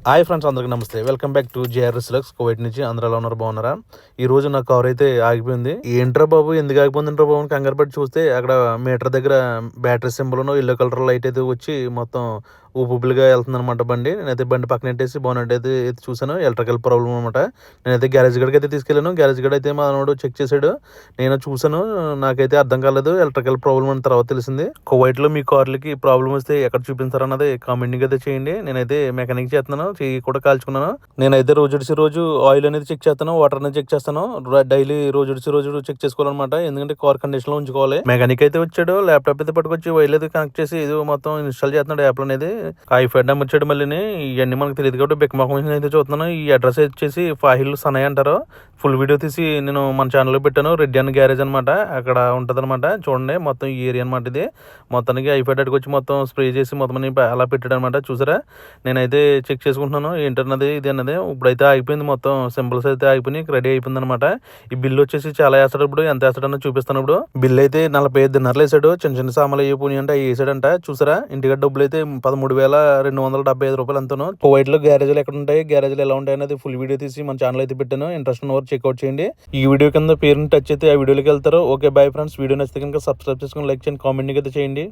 Hi friends, అందరికీ నమస్తే. Welcome back to JRS lux Kuwait నుంచి. అందరూ ఎలా ఉన్నారు? బాగున్నారా? ఈ రోజు నా కార్ అయితే ఆగిపోయింది. ఏంట్రా బాబు, ఎందుకు ఆగిపోయిందంట్రా బాబు అని కంగారు పట్టి చూస్తే అక్కడ మీటర్ దగ్గర battery symbol yellow colour light అయితే వచ్చి మొత్తం ఊపుగా వెళ్తుంది అనమాట బండి. నేనైతే బండి పక్కన పెట్టేసి బాగున్నట్టు అయితే చూసాను. ఎలక్ట్రికల్ ప్రాబ్లమ్ అనమాట. నేనైతే గ్యారేజ్ గడికి అయితే తీసుకెళ్ళాను. గ్యారేజ్ గడ్ అయితే మా మనోడు చెక్ చేశాడు. నేను చూసాను, నాకైతే అర్థం కాలేదు ఎలక్ట్రికల్ ప్రాబ్లమ్ అని తర్వాత తెలిసింది. కువైట్లో మీ కార్లకి ప్రాబ్లమ్ వస్తే ఎక్కడ చూపించారన్నది కామెంటింగ్ అయితే చేయండి. నేనైతే మెకానిక్ చేస్తున్నాను, చెయ్యి కూడా కాల్చుకున్నాను. నేనైతే రోజు ఆయిల్ అనేది చెక్ చేస్తాను, వాటర్ అనేది చెక్ చేస్తాను. డైలీ రోజు చెక్ చేసుకోవాలన్నమాట. ఎందుకంటే కార్ కండిషన్ లో ఉంచుకోవాలి. మెకానిక్ అయితే వచ్చాడు, ల్యాప్టాప్ అయితే పట్టుకొచ్చి వైర్లు అయితే కనెక్ట్ చేసి ఇది మొత్తం ఇన్స్టాల్ చేస్తున్నాడు యాప్ అనేది. ఐఫైడ్ నెంబర్ వచ్చాడు. మళ్ళీ ఇవన్నీ మనకు తెలియదు కాబట్టి బిక్ మొహం అయితే చూస్తున్నాను. ఈ అడ్రస్ వచ్చేసి ఫాహిల్ సనయ్ అంటారు. ఫుల్ వీడియో తీసి నేను మన ఛానల్లో పెట్టాను. రెడ్డి అన్న గ్యారేజ్ అనమాట, అక్కడ ఉంటది అనమాట. చూడండి, మొత్తం ఈ ఏరియా అనమాట. ఇది మొత్తానికి ఐఫైడ్ అటుకొచ్చి మొత్తం స్ప్రే చేసి మొత్తం అలా పెట్టాడు అనమాట. చూసారా, నేనైతే చెక్ చేసుకుంటున్నాను ఏంటన్నది ఇది అన్నది. ఇప్పుడైతే ఆగిపోయింది, మొత్తం సింబల్స్ అయితే ఆగిపోయి రెడీ అయిపోయింది అనమాట. ఈ బిల్ వచ్చేసి చాలా వేస్తాడు. ఇప్పుడు ఎంత వేస్తాడని చూపిస్తాను. ఇప్పుడు బిల్ అయితే 45 వేసాడు. చిన్న సామాన్లు అయిపోయి అంటే అవి వేసాడంట. చూసారా, ఇంటికి డబ్బులు అయితే 13,275 రూపాయలు అంతాను. కువైట్ లో గ్యారేజ్లు ఎక్కడ ఉంటాయి, గ్యారేజ్లు ఎలా ఉంటాయి అనేది ఫుల్ వీడియో తీసి మన ఛానల్ అయితే పెట్టాను. ఇంట్రెస్ట్ ఉన్న వారు చెక్అవుట్ చేయండి. ఈ వీడియో కింద పేరుని టచ్ అయితే ఆ వీడియోకి వెళ్తారు. Okay, bye friends. వీడియో నచ్చితే కనుక సబ్స్క్రైబ్ చేసుకుని లైక్ చేయండి, కామెంట్ అయితే చేయండి.